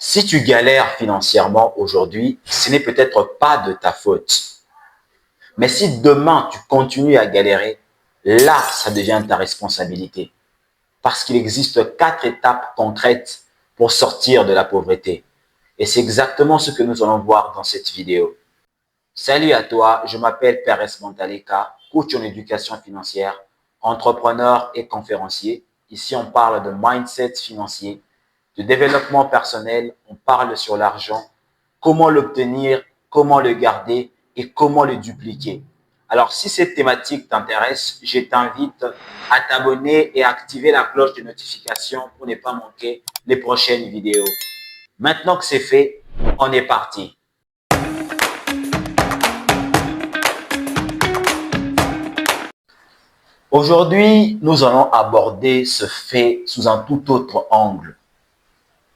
Si tu galères financièrement aujourd'hui, ce n'est peut-être pas de ta faute. Mais si demain tu continues à galérer, là, ça devient ta responsabilité. Parce qu'il existe 4 étapes concrètes pour sortir de la pauvreté. Et c'est exactement ce que nous allons voir dans cette vidéo. Salut à toi, je m'appelle Pérez Montaleka, coach en éducation financière, entrepreneur et conférencier. Ici, on parle de mindset financier, de développement personnel, on parle sur l'argent, comment l'obtenir, comment le garder et comment le dupliquer. Alors, si cette thématique t'intéresse, je t'invite à t'abonner et à activer la cloche de notification pour ne pas manquer les prochaines vidéos. Maintenant que c'est fait, on est parti. Aujourd'hui, nous allons aborder ce fait sous un tout autre angle,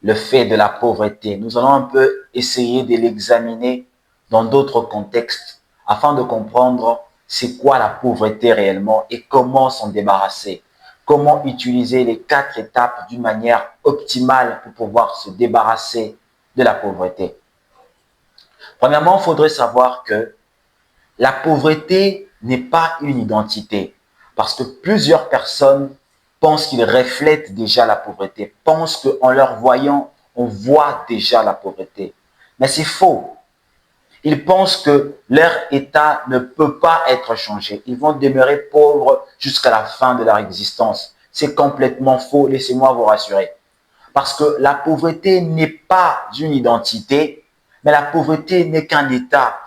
le fait de la pauvreté. Nous allons un peu essayer de l'examiner dans d'autres contextes afin de comprendre c'est quoi la pauvreté réellement et comment s'en débarrasser. Comment utiliser les 4 étapes d'une manière optimale pour pouvoir se débarrasser de la pauvreté. Premièrement, il faudrait savoir que la pauvreté n'est pas une identité parce que plusieurs personnes pensent qu'ils reflètent déjà la pauvreté, pensent qu'en leur voyant, on voit déjà la pauvreté. Mais c'est faux. Ils pensent que leur état ne peut pas être changé. Ils vont demeurer pauvres jusqu'à la fin de leur existence. C'est complètement faux, laissez-moi vous rassurer. Parce que la pauvreté n'est pas une identité, mais la pauvreté n'est qu'un état.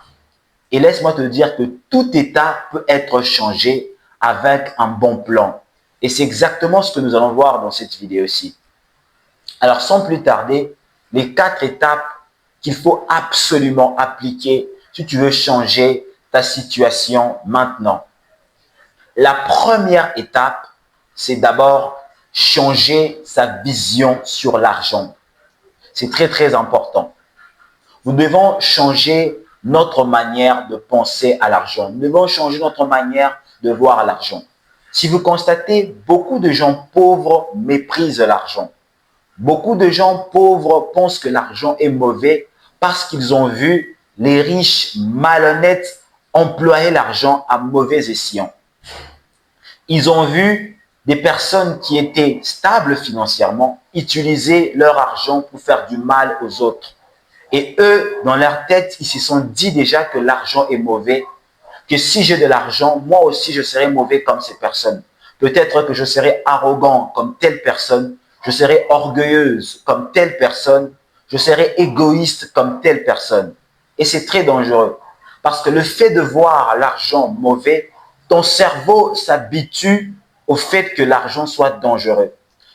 Et laisse-moi te dire que tout état peut être changé avec un bon plan. Et c'est exactement ce que nous allons voir dans cette vidéo-ci. Alors, sans plus tarder, les 4 étapes qu'il faut absolument appliquer si tu veux changer ta situation maintenant. La première étape, c'est d'abord changer sa vision sur l'argent. C'est très, très important. Nous devons changer notre manière de penser à l'argent. Nous devons changer notre manière de voir l'argent. Si vous constatez, beaucoup de gens pauvres méprisent l'argent. Beaucoup de gens pauvres pensent que l'argent est mauvais parce qu'ils ont vu les riches malhonnêtes employer l'argent à mauvais escient. Ils ont vu des personnes qui étaient stables financièrement utiliser leur argent pour faire du mal aux autres. Et eux, dans leur tête, ils se sont dit déjà que l'argent est mauvais, que si j'ai de l'argent, moi aussi, je serai mauvais comme ces personnes. Peut-être que je serai arrogant comme telle personne, je serai orgueilleuse comme telle personne, je serai égoïste comme telle personne. Et c'est très dangereux. Parce que le fait de voir l'argent mauvais, ton cerveau s'habitue au fait que l'argent soit dangereux.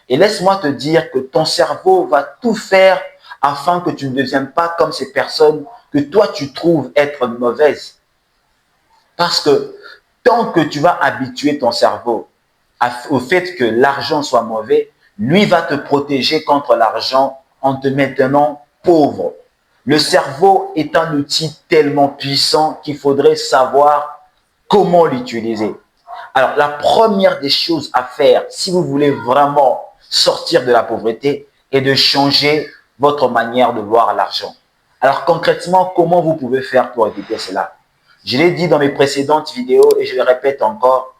Et laisse-moi te dire que ton cerveau va tout faire afin que tu ne deviennes pas comme ces personnes que toi tu trouves être mauvaises. Parce que tant que tu vas habituer ton cerveau au fait que l'argent soit mauvais, lui va te protéger contre l'argent en te maintenant pauvre. Le cerveau est un outil tellement puissant qu'il faudrait savoir comment l'utiliser. Alors, la première des choses à faire, si vous voulez vraiment sortir de la pauvreté, est de changer votre manière de voir l'argent. Alors, concrètement, comment vous pouvez faire pour éviter cela? Je l'ai dit dans mes précédentes vidéos et je le répète encore,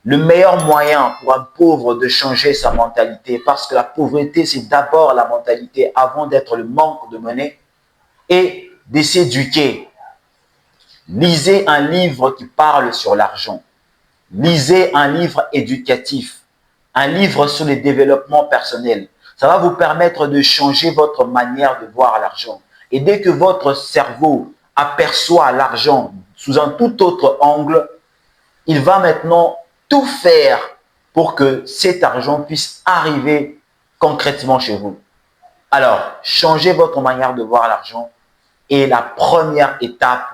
le meilleur moyen pour un pauvre de changer sa mentalité, parce que la pauvreté, c'est d'abord la mentalité avant d'être le manque de monnaie, et de s'éduquer. Lisez un livre qui parle sur l'argent. Lisez un livre éducatif, un livre sur le développement personnel. Ça va vous permettre de changer votre manière de voir l'argent. Et dès que votre cerveau aperçoit l'argent sous un tout autre angle, il va maintenant tout faire pour que cet argent puisse arriver concrètement chez vous. Alors, changez votre manière de voir l'argent est la première étape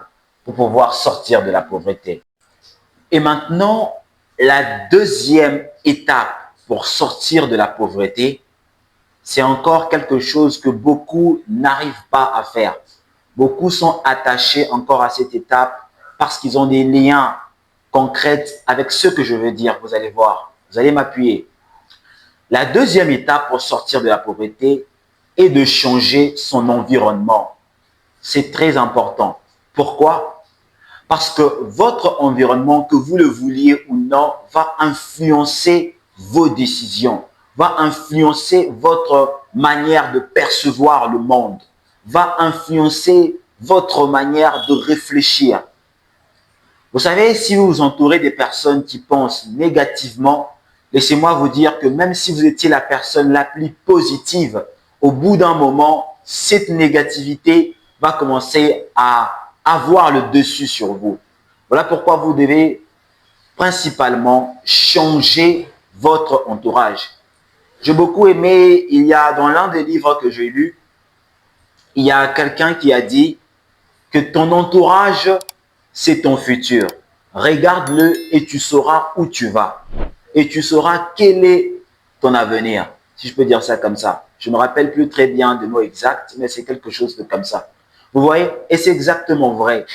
pour pouvoir sortir de la pauvreté. Et maintenant, la deuxième étape pour sortir de la pauvreté, c'est encore quelque chose que beaucoup n'arrivent pas à faire. Beaucoup sont attachés encore à cette étape parce qu'ils ont des liens concrets avec ce que je veux dire. Vous allez voir, vous allez m'appuyer. La deuxième étape pour sortir de la pauvreté, et de changer son environnement. C'est très important. Pourquoi? Parce que votre environnement, que vous le vouliez ou non, va influencer vos décisions, va influencer votre manière de percevoir le monde, va influencer votre manière de réfléchir. Vous savez, si vous vous entourez des personnes qui pensent négativement, laissez-moi vous dire que même si vous étiez la personne la plus positive, au bout d'un moment, cette négativité va commencer à avoir le dessus sur vous. Voilà pourquoi vous devez principalement changer votre entourage. J'ai beaucoup aimé, il y a dans l'un des livres que j'ai lus, il y a quelqu'un qui a dit que ton entourage, c'est ton futur. Regarde-le et tu sauras où tu vas. Et tu sauras quel est ton avenir, si je peux dire ça comme ça. Je ne me rappelle plus très bien des mots exacts, mais c'est quelque chose de comme ça. Vous voyez? Et c'est exactement vrai.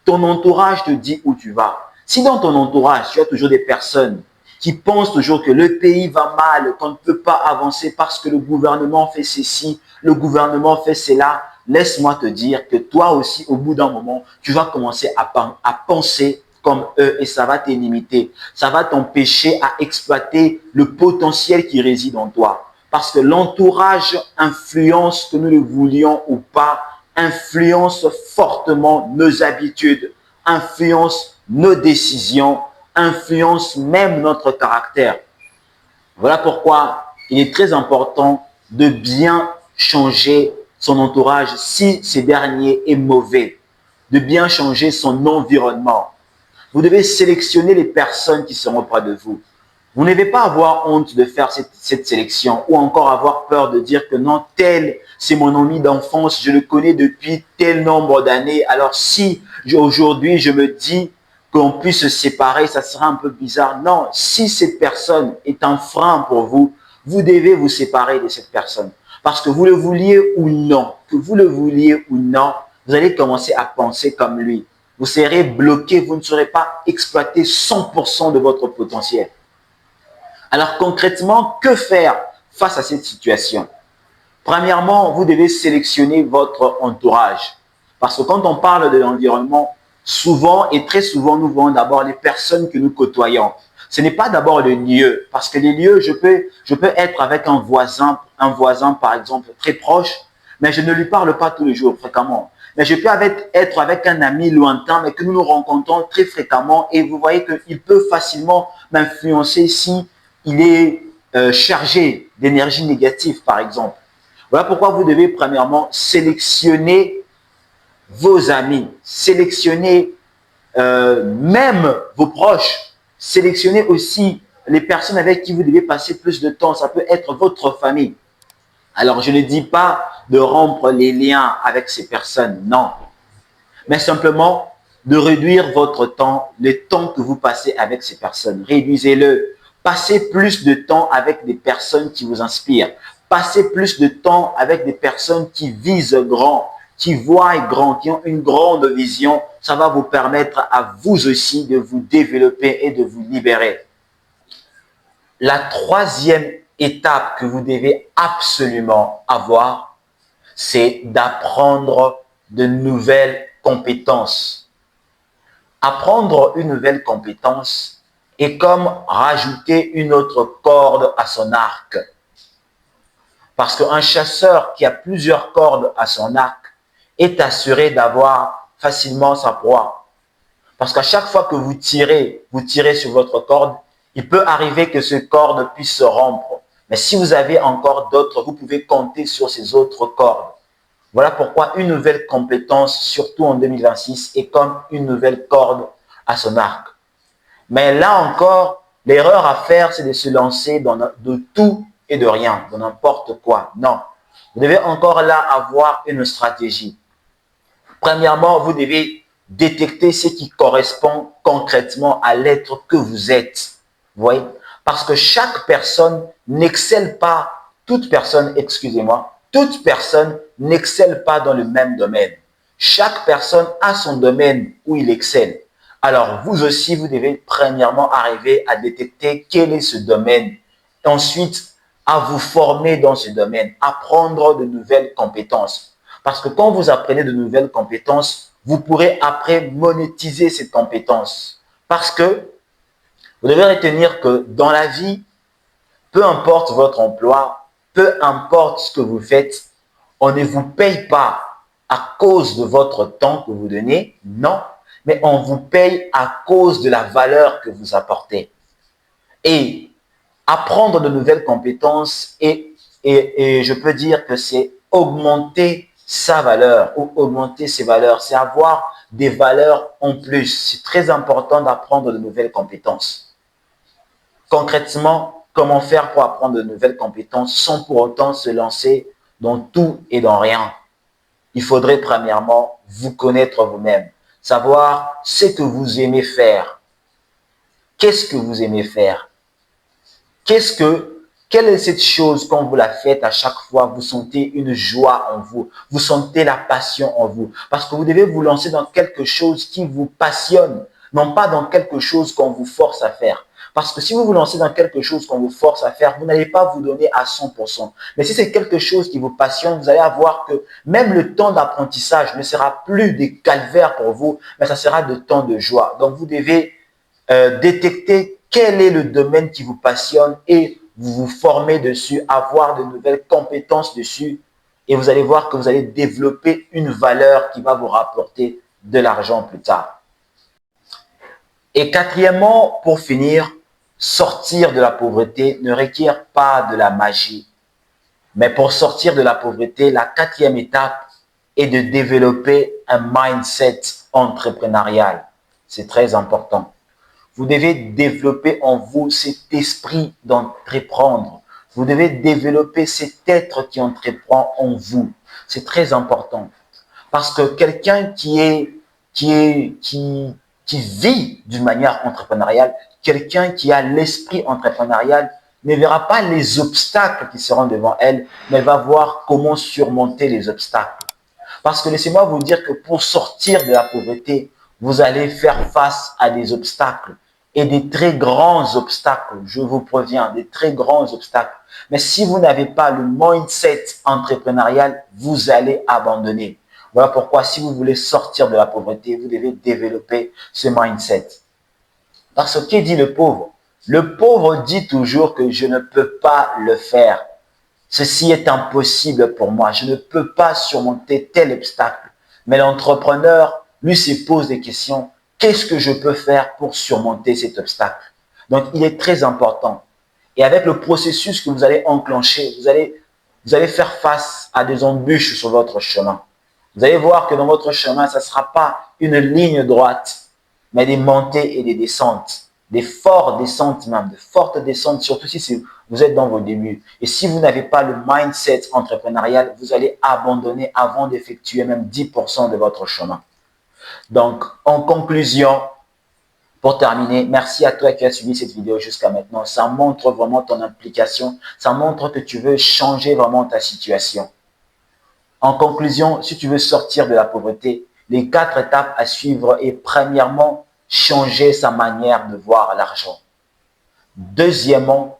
Ton entourage te dit où tu vas. Si dans ton entourage, tu as toujours des personnes qui pensent toujours que le pays va mal, qu'on ne peut pas avancer parce que le gouvernement fait ceci, le gouvernement fait cela, laisse-moi te dire que toi aussi, au bout d'un moment, tu vas commencer à penser comme eux et ça va te limiter. Ça va t'empêcher à exploiter le potentiel qui réside en toi. Parce que l'entourage influence, que nous le voulions ou pas, influence fortement nos habitudes, influence nos décisions, influence même notre caractère. Voilà pourquoi il est très important de bien changer son entourage si ce dernier est mauvais, de bien changer son environnement. Vous devez sélectionner les personnes qui seront près de vous. Vous ne devez pas avoir honte de faire cette sélection ou encore avoir peur de dire que non, tel, c'est mon ami d'enfance, je le connais depuis tel nombre d'années. Alors si aujourd'hui je me dis qu'on puisse se séparer, ça sera un peu bizarre. Non, si cette personne est un frein pour vous, vous devez vous séparer de cette personne. Parce que vous le vouliez ou non, que vous le vouliez ou non, vous allez commencer à penser comme lui. Vous serez bloqué, vous ne saurez pas exploiter 100% de votre potentiel. Alors concrètement, que faire face à cette situation? Premièrement, vous devez sélectionner votre entourage. Parce que quand on parle de l'environnement, souvent et très souvent, nous voyons d'abord les personnes que nous côtoyons. Ce n'est pas d'abord le lieu. Parce que les lieux, je peux être avec un voisin par exemple très proche, mais je ne lui parle pas tous les jours, fréquemment. Mais je peux être avec un ami lointain, mais que nous nous rencontrons très fréquemment et vous voyez qu'il peut facilement m'influencer si il est chargé d'énergie négative, par exemple. Voilà pourquoi vous devez premièrement sélectionner vos amis, sélectionner même vos proches, sélectionner aussi les personnes avec qui vous devez passer plus de temps. Ça peut être votre famille. Alors, je ne dis pas de rompre les liens avec ces personnes, non. Mais simplement de réduire votre temps, le temps que vous passez avec ces personnes. Réduisez-le. Passez plus de temps avec des personnes qui vous inspirent. Passez plus de temps avec des personnes qui visent grand, qui voient grand, qui ont une grande vision. Ça va vous permettre à vous aussi de vous développer et de vous libérer. La troisième étape que vous devez absolument avoir, c'est d'apprendre de nouvelles compétences. Apprendre une nouvelle compétence est comme rajouter une autre corde à son arc. Parce qu'un chasseur qui a plusieurs cordes à son arc est assuré d'avoir facilement sa proie. Parce qu'à chaque fois que vous tirez sur votre corde, il peut arriver que ce corde puisse se rompre. Mais si vous avez encore d'autres, vous pouvez compter sur ces autres cordes. Voilà pourquoi une nouvelle compétence, surtout en 2026, est comme une nouvelle corde à son arc. Mais là encore, l'erreur à faire, c'est de se lancer de tout et de rien, de n'importe quoi. Non. Vous devez encore là avoir une stratégie. Premièrement, vous devez détecter ce qui correspond concrètement à l'être que vous êtes. Vous voyez? Parce que chaque personne n'excelle pas, toute personne n'excelle pas dans le même domaine. Chaque personne a son domaine où il excelle. Alors, vous aussi, vous devez premièrement arriver à détecter quel est ce domaine. Ensuite, à vous former dans ce domaine, à prendre de nouvelles compétences. Parce que quand vous apprenez de nouvelles compétences, vous pourrez après monétiser ces compétences. Parce que vous devez retenir que dans la vie, peu importe votre emploi, peu importe ce que vous faites, on ne vous paye pas à cause de votre temps que vous donnez, non, mais on vous paye à cause de la valeur que vous apportez. Et apprendre de nouvelles compétences et je peux dire que c'est augmenter sa valeur ou augmenter ses valeurs, c'est avoir des valeurs en plus. C'est très important d'apprendre de nouvelles compétences. Concrètement, comment faire pour apprendre de nouvelles compétences sans pour autant se lancer dans tout et dans rien? Il faudrait premièrement vous connaître vous-même, savoir ce que vous aimez faire. Qu'est-ce que vous aimez faire? Quelle est cette chose quand vous la faites à chaque fois, vous sentez une joie en vous, vous sentez la passion en vous? Parce que vous devez vous lancer dans quelque chose qui vous passionne, non pas dans quelque chose qu'on vous force à faire. Parce que si vous vous lancez dans quelque chose qu'on vous force à faire, vous n'allez pas vous donner à 100%. Mais si c'est quelque chose qui vous passionne, vous allez avoir que même le temps d'apprentissage ne sera plus des calvaires pour vous, mais ça sera de temps de joie. Donc vous devez détecter quel est le domaine qui vous passionne et vous vous formez dessus, avoir de nouvelles compétences dessus et vous allez voir que vous allez développer une valeur qui va vous rapporter de l'argent plus tard. Et quatrièmement, pour finir, sortir de la pauvreté ne requiert pas de la magie. Mais pour sortir de la pauvreté, la quatrième étape est de développer un mindset entrepreneurial. C'est très important. Vous devez développer en vous cet esprit d'entreprendre. Vous devez développer cet être qui entreprend en vous. C'est très important. Parce que quelqu'un qui vit d'une manière entrepreneuriale, quelqu'un qui a l'esprit entrepreneurial, ne verra pas les obstacles qui seront devant elle, mais elle va voir comment surmonter les obstacles. Parce que laissez-moi vous dire que pour sortir de la pauvreté, vous allez faire face à des obstacles et des très grands obstacles. Je vous préviens, des très grands obstacles. Mais si vous n'avez pas le mindset entrepreneurial, vous allez abandonner. Voilà pourquoi si vous voulez sortir de la pauvreté, vous devez développer ce mindset. Parce que qui dit le pauvre? Le pauvre dit toujours que je ne peux pas le faire. Ceci est impossible pour moi. Je ne peux pas surmonter tel obstacle. Mais l'entrepreneur, lui, se pose des questions. Qu'est-ce que je peux faire pour surmonter cet obstacle? Donc, il est très important. Et avec le processus que vous allez enclencher, vous allez faire face à des embûches sur votre chemin. Vous allez voir que dans votre chemin, ça ne sera pas une ligne droite, mais des montées et des descentes. Des fortes descentes même, de fortes descentes, surtout si vous êtes dans vos débuts. Et si vous n'avez pas le mindset entrepreneurial, vous allez abandonner avant d'effectuer même 10% de votre chemin. Donc, en conclusion, pour terminer, merci à toi qui as suivi cette vidéo jusqu'à maintenant. Ça montre vraiment ton implication. Ça montre que tu veux changer vraiment ta situation. En conclusion, si tu veux sortir de la pauvreté, les 4 étapes à suivre est premièrement, changer sa manière de voir l'argent. Deuxièmement,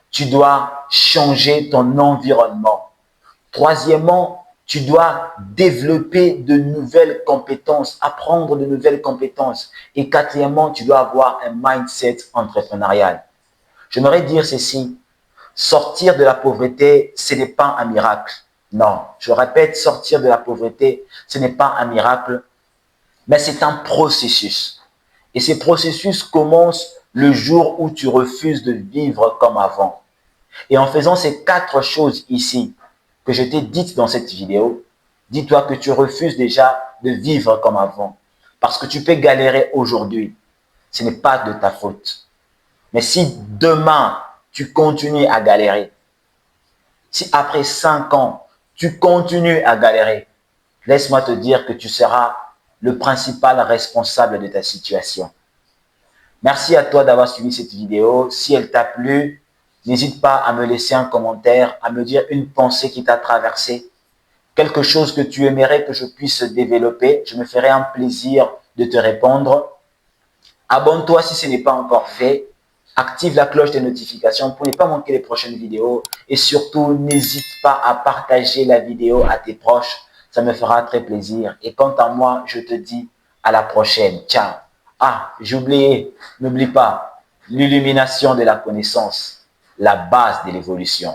tu dois changer ton environnement. Troisièmement, tu dois développer de nouvelles compétences, apprendre de nouvelles compétences. Et quatrièmement, tu dois avoir un mindset entrepreneurial. J'aimerais dire ceci, sortir de la pauvreté, ce n'est pas un miracle. Non, je répète, sortir de la pauvreté, ce n'est pas un miracle, mais c'est un processus. Et ce processus commence le jour où tu refuses de vivre comme avant. Et en faisant ces 4 choses ici que je t'ai dites dans cette vidéo, dis-toi que tu refuses déjà de vivre comme avant. Parce que tu peux galérer aujourd'hui. Ce n'est pas de ta faute. Mais si demain, tu continues à galérer, si après 5 ans, tu continues à galérer, laisse-moi te dire que tu seras le principal responsable de ta situation. Merci à toi d'avoir suivi cette vidéo. Si elle t'a plu, n'hésite pas à me laisser un commentaire, à me dire une pensée qui t'a traversé, quelque chose que tu aimerais que je puisse développer. Je me ferai un plaisir de te répondre. Abonne-toi si ce n'est pas encore fait. active la cloche des notifications pour ne pas manquer les prochaines vidéos. Et surtout, n'hésite pas à partager la vidéo à tes proches. Ça me fera très plaisir. Et quant à moi, je te dis à la prochaine. Ciao. Ah, j'ai oublié, n'oublie pas, l'illumination de la connaissance, la base de l'évolution.